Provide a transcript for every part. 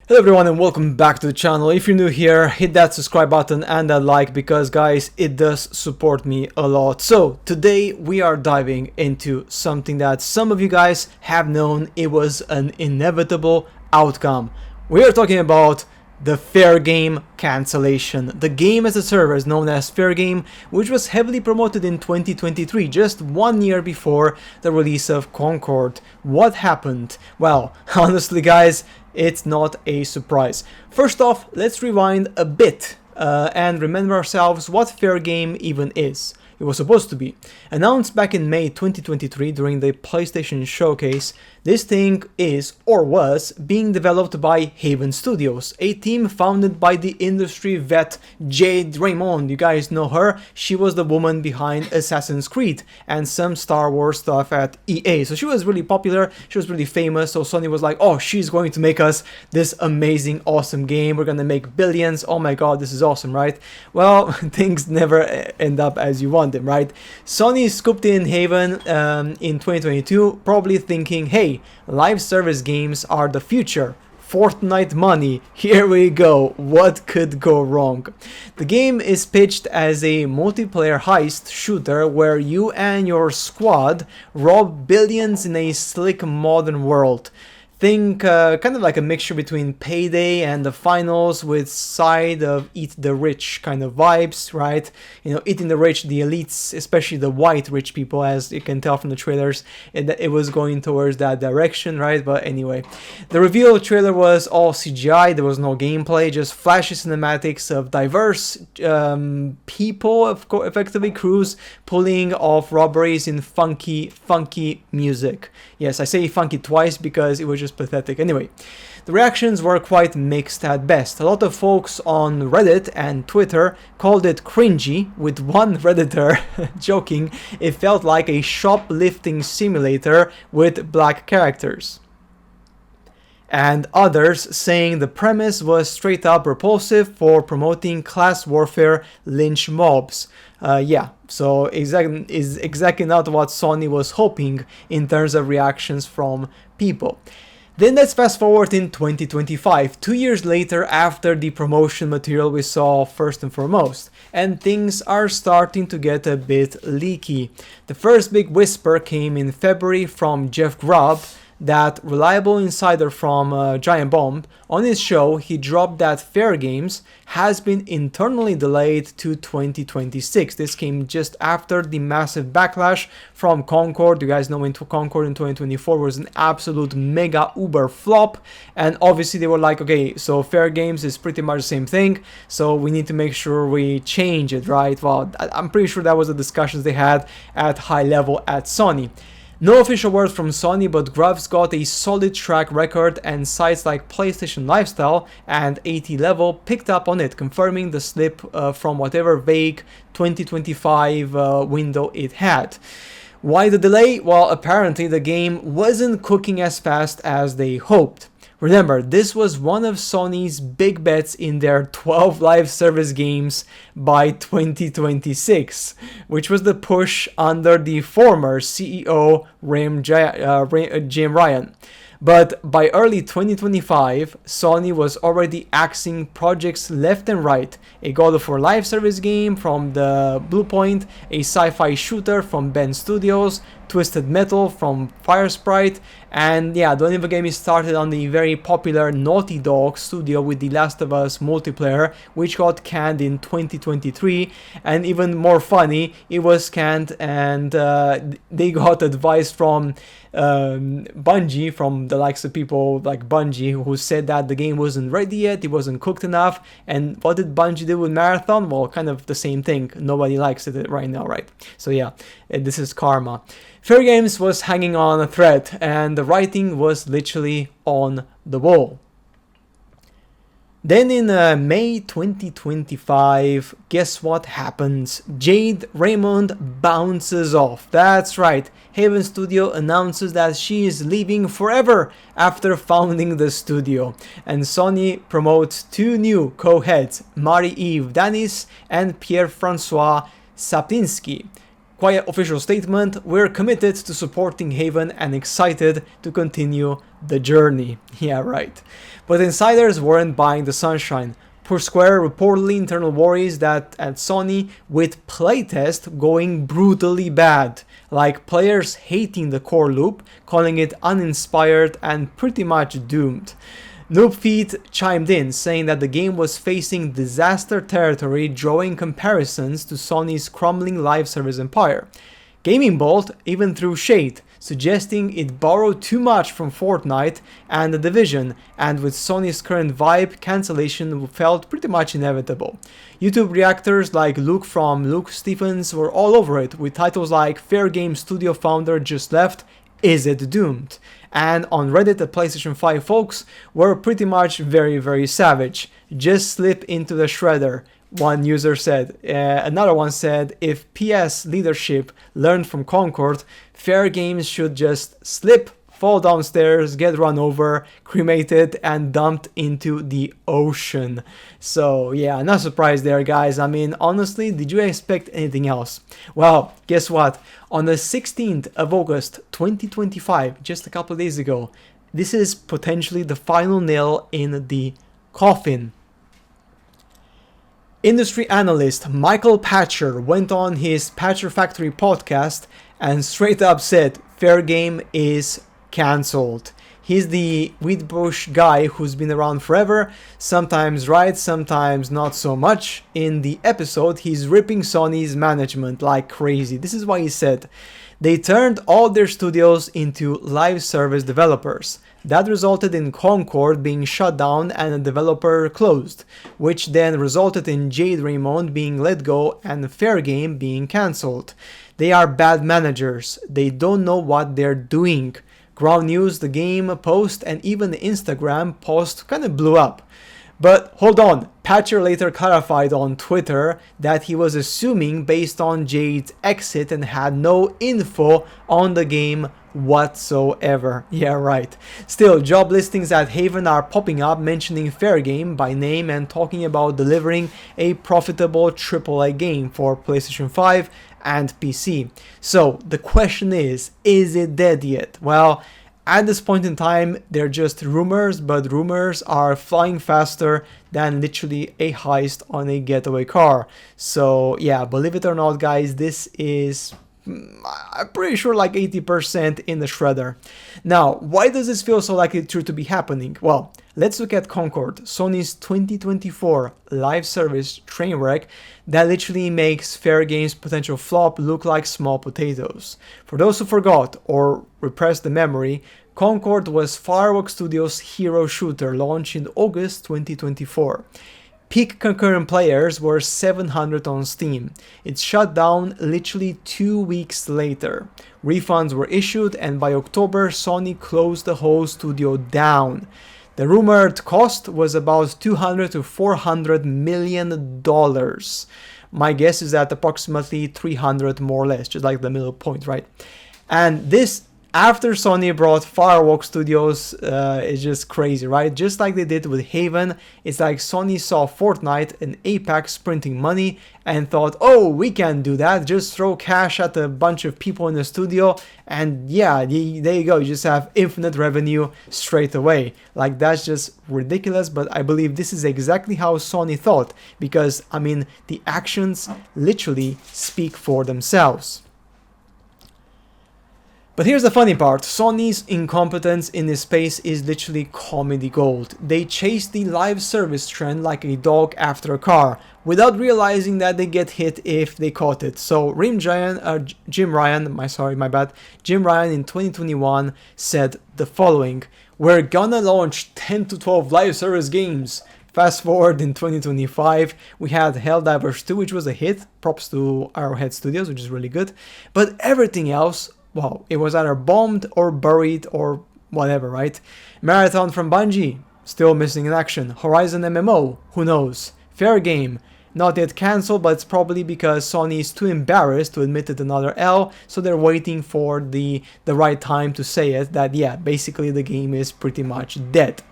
Hello everyone and welcome back to the channel. If you're new here, hit that subscribe button and that like because guys, it does support me a lot. So today we are diving into something that some of you guys have known it was an inevitable outcome. We are talking about the Fairgame cancellation. The game as a service known as Fairgame, which was heavily promoted in 2023, just 1 year before the release of Concord. What happened? Well, honestly guys, it's not a surprise. First off, let's rewind a bit and remember ourselves what Fairgame even is. It was supposed to be. Announced back in May 2023 during the PlayStation showcase, this thing is, or was, being developed by Haven Studios, a team founded by the industry vet Jade Raymond. You guys know her. She was the woman behind Assassin's Creed and some Star Wars stuff at EA. So she was really popular, she was really famous, so Sony was like, oh, she's going to make us this amazing, awesome game. We're gonna make billions. Oh my god, this is awesome, right? Well, things never end up as you want them, right? Sony scooped in Haven in 2022, probably thinking, hey, live service games are the future. Fortnite money, here we go. What could go wrong? The game is pitched as a multiplayer heist shooter where you and your squad rob billions in a slick modern world. Think kind of like a mixture between Payday and the Finals with side of Eat the Rich kind of vibes, right? You know, eating the rich, the elites, especially the white rich people, as you can tell from the trailers, it was going towards that direction, right? But anyway, the reveal trailer was all CGI, there was no gameplay, just flashy cinematics of diverse people, effectively crews, pulling off robberies in funky music. Yes, I say funky twice because it was just pathetic. Anyway, the reactions were quite mixed at best. A lot of folks on Reddit and Twitter called it cringy, with one Redditor joking it felt like a shoplifting simulator with black characters, and others saying the premise was straight up repulsive for promoting class warfare lynch mobs. Yeah, so exactly not what Sony was hoping in terms of reactions from people. Then let's fast forward in 2025, 2 years later after the promotion material we saw first and foremost, and things are starting to get a bit leaky. The first big whisper came in February from Jeff Grubb, that reliable insider from Giant Bomb. On his show, he dropped that Fairgames has been internally delayed to 2026. This came just after the massive backlash from Concord. You guys know Concord in 2024 was an absolute mega uber flop, and obviously they were like, okay, so Fairgames is pretty much the same thing, so we need to make sure we change it, right? Well, I'm pretty sure that was the discussions they had at high level at Sony. No official word from Sony, but Grubb's got a solid track record, and sites like PlayStation Lifestyle and 80 Level picked up on it, confirming the slip from whatever vague 2025 window it had. Why the delay? Well, apparently the game wasn't cooking as fast as they hoped. Remember, this was one of Sony's big bets in their 12 live service games by 2026, which was the push under the former CEO Jim Ryan. But by early 2025, Sony was already axing projects left and right. A God of War live service game from the Bluepoint, a sci-fi shooter from Ben Studios, Twisted Metal from Firesprite, and yeah, don't even get me started on the very popular Naughty Dog studio with The Last of Us multiplayer, which got canned in 2023, and even more funny, it was canned and they got advice from Bungie, from the likes of people like Bungie, who said that the game wasn't ready yet, it wasn't cooked enough. And what did Bungie do with Marathon? Well, kind of the same thing. Nobody likes it right now, right? So yeah, this is karma. Fairgames was hanging on a thread, and the writing was literally on the wall. Then in May 2025, guess what happens? Jade Raymond bounces off. That's right, Haven Studio announces that she is leaving forever after founding the studio. And Sony promotes two new co-heads, Marie-Eve Danis and Pierre-Francois Sapinski. Quiet official statement, we're committed to supporting Haven and excited to continue the journey. Yeah, right. But insiders weren't buying the sunshine. Per Square reportedly internal worries that at Sony, with playtest going brutally bad, like players hating the core loop, calling it uninspired and pretty much doomed. Noobfeet chimed in, saying that the game was facing disaster territory, drawing comparisons to Sony's crumbling live service empire. Gaming Bolt even threw shade, suggesting it borrowed too much from Fortnite and The Division, and with Sony's current vibe, cancellation felt pretty much inevitable. YouTube reactors like Luke from Luke Stephens were all over it, with titles like Fairgame studio founder just left, is it doomed? And on Reddit, the PlayStation 5 folks were pretty much very savage. Just slip into the shredder, one user said. Another one said, if PS leadership learned from Concord, Fairgame should just slip, fall downstairs, get run over, cremated, and dumped into the ocean. So yeah, not surprised there, guys. I mean, honestly, did you expect anything else? Well, guess what? On the 16th of August 2025, just a couple of days ago, this is potentially the final nail in the coffin. Industry analyst Michael Pachter went on his Pachter Factory podcast and straight up said Fairgame is cancelled. He's the Wheatbush guy who's been around forever, sometimes right, sometimes not so much. In the episode, he's ripping Sony's management like crazy. This is why he said, they turned all their studios into live service developers. That resulted in Concord being shut down and a developer closed, which then resulted in Jade Raymond being let go and Fairgame being cancelled. They are bad managers. They don't know what they're doing. Ground News, the game post, and even the Instagram post kind of blew up. But hold on, Pachter later clarified on Twitter that he was assuming based on Jade's exit and had no info on the game whatsoever. Yeah, right. Still, job listings at Haven are popping up mentioning Fairgame by name and talking about delivering a profitable AAA game for PlayStation 5 and PC. So the question is it dead yet? Well, at this point in time, they're just rumors, but rumors are flying faster than literally a heist on a getaway car. So yeah, believe it or not, guys, this is, I'm pretty sure, like 80% in the shredder. Now, why does this feel so likely to be happening? Well, let's look at Concord, Sony's 2024 live service train wreck that literally makes Fairgame's potential flop look like small potatoes. For those who forgot or repressed the memory, Concord was Fireworks Studios' hero shooter launched in August 2024. Peak concurrent players were 700 on Steam. It shut down literally 2 weeks later. Refunds were issued, and by October, Sony closed the whole studio down. The rumored cost was about $200 to $400 million. My guess is that approximately 300 more or less, just like the middle point, right? And this after Sony brought Fireworks Studios, is just crazy, right? Just like they did with Haven, it's like Sony saw Fortnite and Apex printing money and thought, oh, we can do that, just throw cash at a bunch of people in the studio, and yeah, there you go, you just have infinite revenue straight away. Like, that's just ridiculous, but I believe this is exactly how Sony thought, because, I mean, the actions literally speak for themselves. But here's the funny part, Sony's incompetence in this space is literally comedy gold. They chase the live service trend like a dog after a car, without realizing that they get hit if they caught it. So Jim Ryan in 2021 said the following: we're gonna launch 10 to 12 live service games. Fast forward in 2025, we had Helldivers 2, which was a hit, props to Arrowhead Studios, which is really good, but everything else, well, it was either bombed or buried or whatever, right? Marathon from Bungie, still missing in action. Horizon MMO, who knows? Fairgame, not yet cancelled, but it's probably because Sony is too embarrassed to admit it another L, so they're waiting for the right time to say it, that yeah, basically the game is pretty much dead.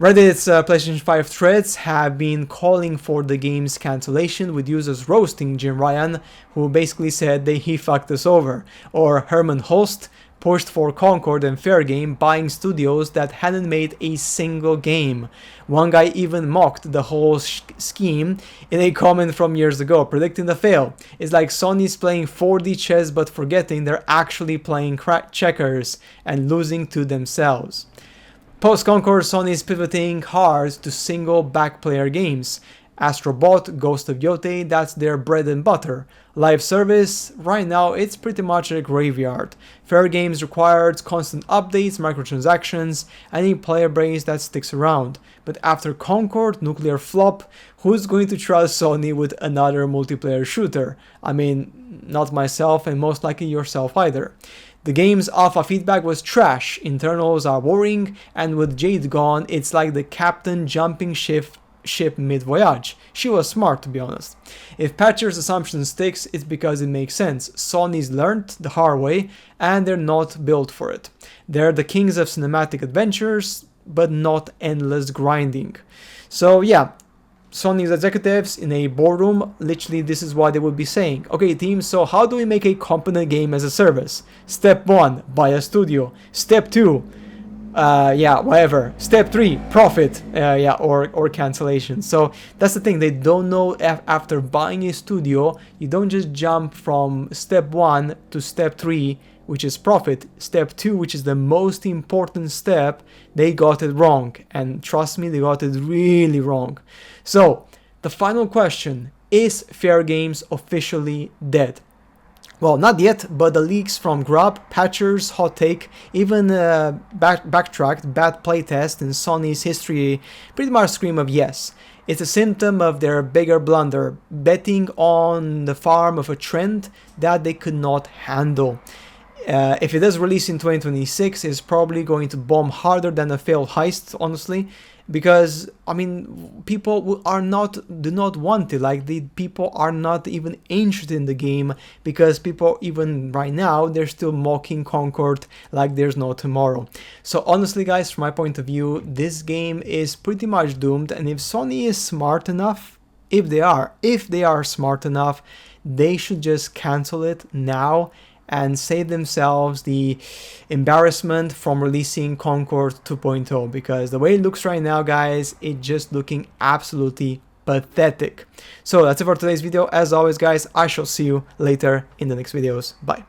Reddit's PlayStation 5 threads have been calling for the game's cancellation, with users roasting Jim Ryan, who basically said that he fucked us over, or Herman Holst pushed for Concord and Fairgame, buying studios that hadn't made a single game. One guy even mocked the whole scheme in a comment from years ago, predicting the fail. It's like Sony's playing 4D chess but forgetting they're actually playing checkers and losing to themselves. Post-Concord, Sony is pivoting hard to single back-player games. Astrobot, Ghost of Yotei, that's their bread and butter. Live service, right now it's pretty much a graveyard. Fairgames required constant updates, microtransactions, any player base that sticks around. But after Concord, nuclear flop, who's going to trust Sony with another multiplayer shooter? I mean, not myself and most likely yourself either. The game's alpha feedback was trash, internals are worrying, and with Jade gone, it's like the captain jumping ship mid-voyage. She was smart, to be honest. If Pacher's assumption sticks, it's because it makes sense. Sony's learned the hard way, and they're not built for it. They're the kings of cinematic adventures, but not endless grinding. So yeah, Sony's executives in a boardroom, literally this is what they would be saying. Okay team, so how do we make a competent game as a service? Step 1, buy a studio. Step 2, yeah, whatever. Step 3, profit, yeah, or cancellation. So that's the thing, they don't know after buying a studio, you don't just jump from step 1 to step 3, which is profit. Step 2, which is the most important step, they got it wrong. And trust me, they got it really wrong. So, the final question, is Fairgames officially dead? Well, not yet, but the leaks from Grubb, Pacher's hot take, even backtracked, bad playtest, and Sony's history pretty much scream of yes. It's a symptom of their bigger blunder, betting on the farm of a trend that they could not handle. If it does release in 2026, it's probably going to bomb harder than a failed heist, honestly, because I mean, people do not want it. Like, the people are not even interested in the game, because people, even right now, they're still mocking Concord like there's no tomorrow. So honestly guys, from my point of view, this game is pretty much doomed, and if Sony is smart enough, if they are smart enough, they should just cancel it now and save themselves the embarrassment from releasing Concord 2.0, because the way it looks right now, guys, it's just looking absolutely pathetic. So that's it for today's video. As always, guys, I shall see you later in the next videos. Bye.